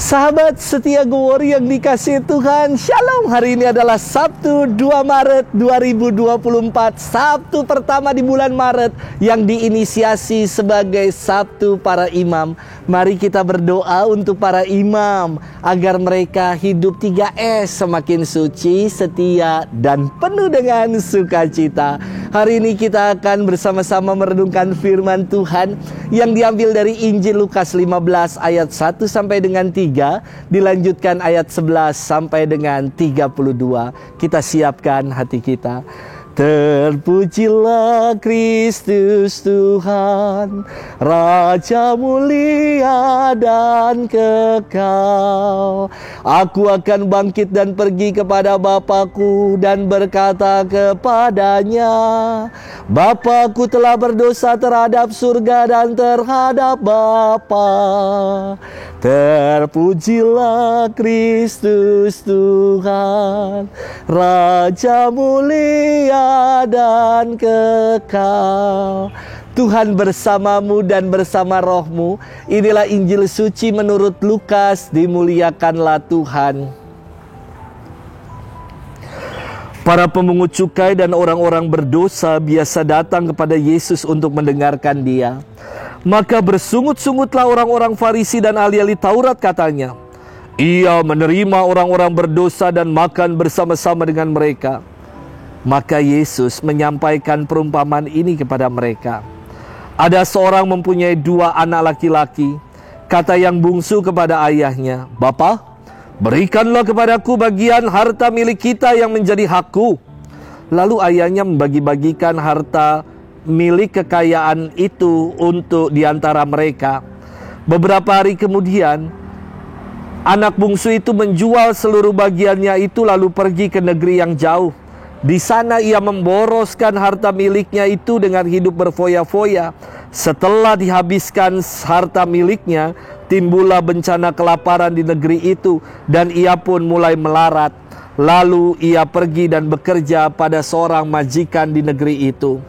Sahabat setia Glory yang dikasihi Tuhan, Shalom. Hari ini adalah Sabtu 2 Maret 2024, Sabtu pertama di bulan Maret yang diinisiasi sebagai Sabtu para imam. Mari kita berdoa untuk para imam agar mereka hidup 3S, semakin suci, setia, dan penuh dengan sukacita. Hari ini kita akan bersama-sama merenungkan firman Tuhan yang diambil dari Injil Lukas 15 ayat 1 sampai dengan 3, dilanjutkan ayat 11 sampai dengan 32. Kita siapkan hati kita. Terpujilah Kristus Tuhan, Raja mulia dan kekal. Aku akan bangkit dan pergi kepada Bapakku dan berkata kepadanya, Bapakku telah berdosa terhadap surga dan terhadap Bapa. Terpujilah Kristus Tuhan, Raja mulia dan kekal. Tuhan bersamamu dan bersama rohmu. Inilah Injil suci menurut Lukas. Dimuliakanlah Tuhan. Para pemungut cukai dan orang-orang berdosa biasa datang kepada Yesus untuk mendengarkan Dia. Maka bersungut-sungutlah orang-orang Farisi dan ahli-ahli Taurat, katanya, Ia menerima orang-orang berdosa dan makan bersama-sama dengan mereka. Maka Yesus menyampaikan perumpamaan ini kepada mereka. Ada seorang mempunyai 2 anak laki-laki. Kata yang bungsu kepada ayahnya, Bapa, berikanlah kepadaku bagian harta milik kita yang menjadi hakku. Lalu ayahnya membagi-bagikan harta milik kekayaan itu untuk diantara mereka. Beberapa hari kemudian, anak bungsu itu menjual seluruh bagiannya itu lalu pergi ke negeri yang jauh. Di sana ia memboroskan harta miliknya itu dengan hidup berfoya-foya. Setelah dihabiskan harta miliknya, timbullah bencana kelaparan di negeri itu dan ia pun mulai melarat. Lalu ia pergi dan bekerja pada seorang majikan di negeri itu.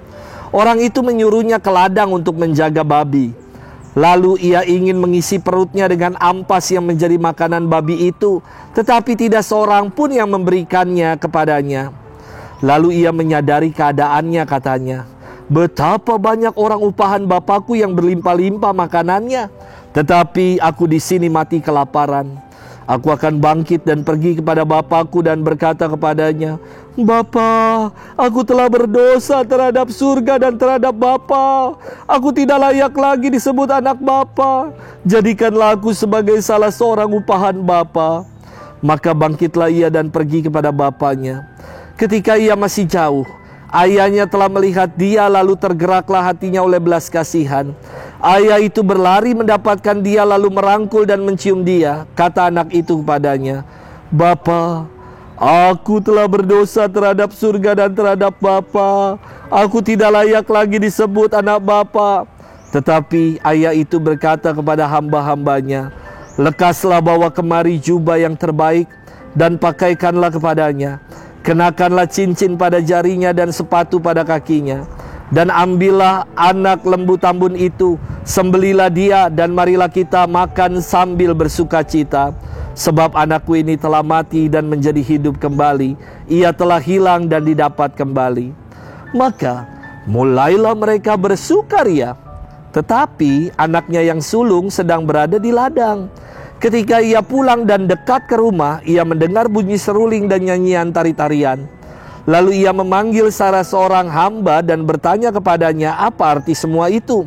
Orang itu menyuruhnya ke ladang untuk menjaga babi. Lalu ia ingin mengisi perutnya dengan ampas yang menjadi makanan babi itu, tetapi tidak seorang pun yang memberikannya kepadanya. Lalu ia menyadari keadaannya, katanya, betapa banyak orang upahan Bapakku yang berlimpah-limpah makanannya, tetapi aku di sini mati kelaparan. Aku akan bangkit dan pergi kepada Bapakku dan berkata kepadanya, Bapa, aku telah berdosa terhadap surga dan terhadap Bapa. Aku tidak layak lagi disebut anak Bapa. Jadikanlah aku sebagai salah seorang upahan Bapa. Maka bangkitlah ia dan pergi kepada bapanya. Ketika ia masih jauh, ayahnya telah melihat dia, lalu tergeraklah hatinya oleh belas kasihan. Ayah itu berlari mendapatkan dia, lalu merangkul dan mencium dia. Kata anak itu kepadanya, Bapa, aku telah berdosa terhadap surga dan terhadap Bapa. Aku tidak layak lagi disebut anak Bapa. Tetapi ayah itu berkata kepada hamba-hambanya, lekaslah bawa kemari jubah yang terbaik dan pakaikanlah kepadanya. Kenakanlah cincin pada jarinya dan sepatu pada kakinya. Dan ambillah anak lembu tambun itu, sembelilah dia, dan marilah kita makan sambil bersuka cita. Sebab anakku ini telah mati dan menjadi hidup kembali. Ia telah hilang dan didapat kembali. Maka mulailah mereka bersukaria. Tetapi anaknya yang sulung sedang berada di ladang. Ketika ia pulang dan dekat ke rumah, ia mendengar bunyi seruling dan nyanyian tari-tarian. Lalu ia memanggil salah seorang hamba dan bertanya kepadanya, apa arti semua itu?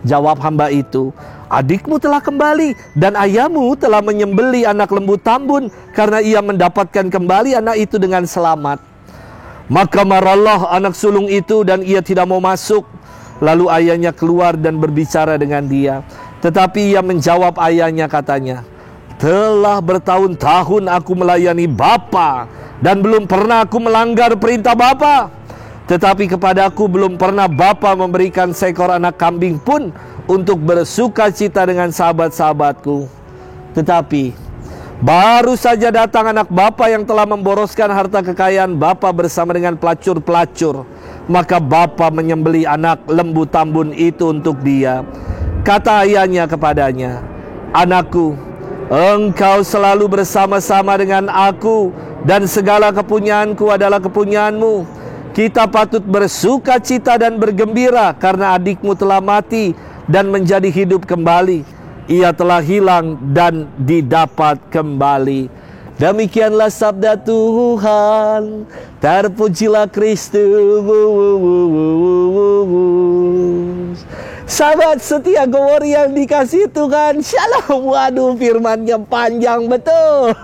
Jawab hamba itu, adikmu telah kembali dan ayahmu telah menyembeli anak lembu tambun karena ia mendapatkan kembali anak itu dengan selamat. Maka marahlah anak sulung itu dan ia tidak mau masuk. Lalu ayahnya keluar dan berbicara dengan dia. Tetapi ia menjawab ayahnya, katanya, telah bertahun-tahun aku melayani Bapa dan belum pernah aku melanggar perintah Bapa. Tetapi kepadaku belum pernah Bapa memberikan seekor anak kambing pun untuk bersuka cita dengan sahabat-sahabatku. Tetapi baru saja datang anak Bapa yang telah memboroskan harta kekayaan Bapa bersama dengan pelacur-pelacur. Maka Bapa menyembeli anak lembu tambun itu untuk dia. Kata ayahnya kepadanya, anakku, Engkau selalu bersama-sama dengan aku, dan segala kepunyaanku adalah kepunyaanmu. Kita patut bersuka cita dan bergembira karena adikmu telah mati dan menjadi hidup kembali. Ia telah hilang dan didapat kembali. Demikianlah sabda Tuhan. Terpujilah Kristus. Sahabat setia Gowori yang dikasihi Tuhan, shalom. Waduh, firmannya panjang betul.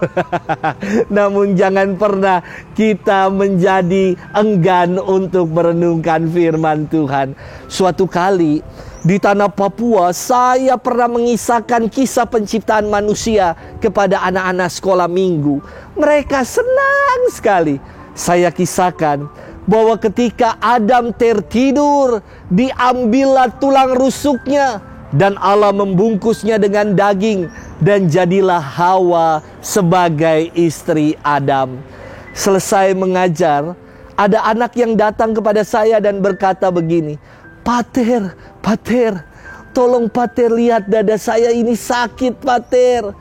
Namun jangan pernah kita menjadi enggan untuk merenungkan firman Tuhan. Suatu kali di tanah Papua, saya pernah mengisahkan kisah penciptaan manusia kepada anak-anak sekolah minggu. Mereka senang sekali. Saya kisahkan bahwa ketika Adam tertidur, diambillah tulang rusuknya dan Allah membungkusnya dengan daging, dan jadilah Hawa sebagai istri Adam. Selesai mengajar, ada anak yang datang kepada saya dan berkata begini, Pater, tolong Pater lihat dada saya ini sakit Pater.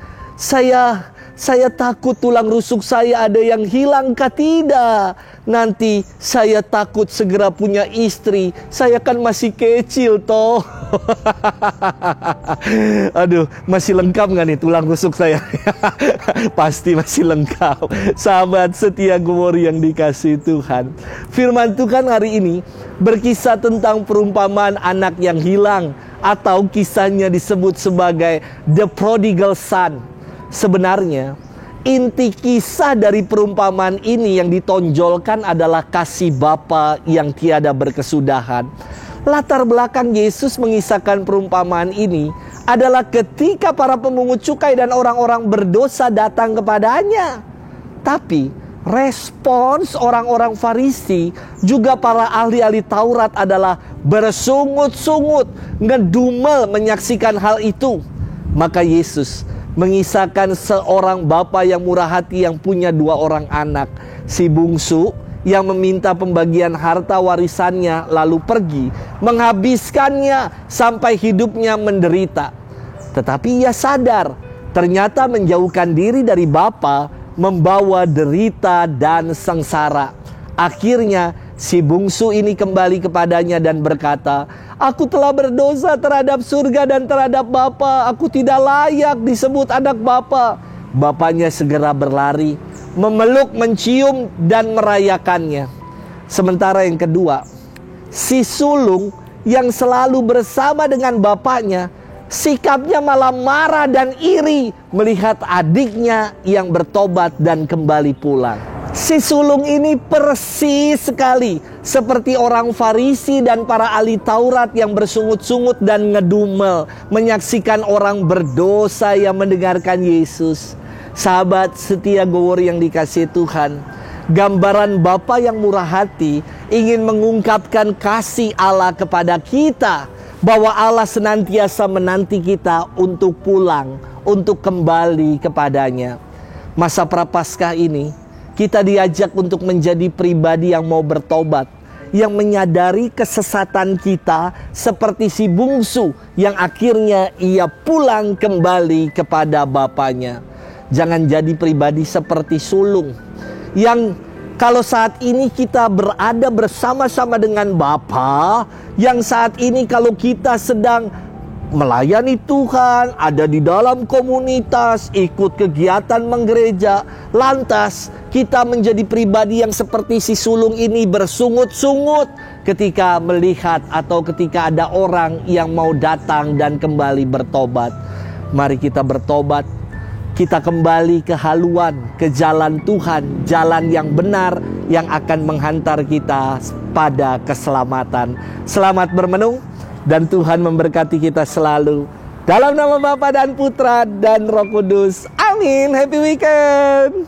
Saya takut tulang rusuk saya ada yang hilang kah tidak. Nanti saya takut segera punya istri. Saya kan masih kecil toh. Aduh, masih lengkap gak nih tulang rusuk saya? Pasti masih lengkap. Sahabat setia Gowori yang dikasihi Tuhan, firman Tuhan hari ini berkisah tentang perumpamaan anak yang hilang, atau kisahnya disebut sebagai The Prodigal Son. Sebenarnya inti kisah dari perumpamaan ini yang ditonjolkan adalah kasih Bapa yang tiada berkesudahan. Latar belakang Yesus mengisahkan perumpamaan ini adalah ketika para pemungut cukai dan orang-orang berdosa datang kepadanya. Tapi respons orang-orang Farisi, juga para ahli-ahli Taurat adalah bersungut-sungut, ngedumel menyaksikan hal itu. Maka Yesus mengisahkan seorang bapa yang murah hati yang punya 2 orang anak. Si bungsu yang meminta pembagian harta warisannya lalu pergi menghabiskannya sampai hidupnya menderita. Tetapi ia sadar ternyata menjauhkan diri dari bapa membawa derita dan sengsara. Akhirnya si bungsu ini kembali kepadanya dan berkata, aku telah berdosa terhadap surga dan terhadap Bapa. Aku tidak layak disebut anak Bapa. Bapaknya segera berlari, memeluk, mencium, dan merayakannya. Sementara yang kedua, si sulung yang selalu bersama dengan bapaknya, sikapnya malah marah dan iri melihat adiknya yang bertobat dan kembali pulang. Si sulung ini persis sekali seperti orang Farisi dan para ahli Taurat yang bersungut-sungut dan ngedumel menyaksikan orang berdosa yang mendengarkan Yesus. Sahabat setia Gowori yang dikasihi Tuhan, gambaran Bapa yang murah hati ingin mengungkapkan kasih Allah kepada kita, bahwa Allah senantiasa menanti kita untuk pulang, untuk kembali kepadanya. Masa Prapaskah ini kita diajak untuk menjadi pribadi yang mau bertobat, yang menyadari kesesatan kita seperti si bungsu yang akhirnya ia pulang kembali kepada bapaknya. Jangan jadi pribadi seperti sulung yang kalau saat ini kita berada bersama-sama dengan Bapa, yang saat ini kalau kita sedang melayani Tuhan, ada di dalam komunitas, ikut kegiatan menggereja, lantas kita menjadi pribadi yang seperti si sulung ini bersungut-sungut ketika melihat atau ketika ada orang yang mau datang dan kembali bertobat. Mari kita bertobat. Kita kembali ke haluan, ke jalan Tuhan, jalan yang benar yang akan menghantar kita pada keselamatan. Selamat bermenung dan Tuhan memberkati kita selalu. Dalam nama Bapa dan Putra dan Roh Kudus. Amin. Happy weekend.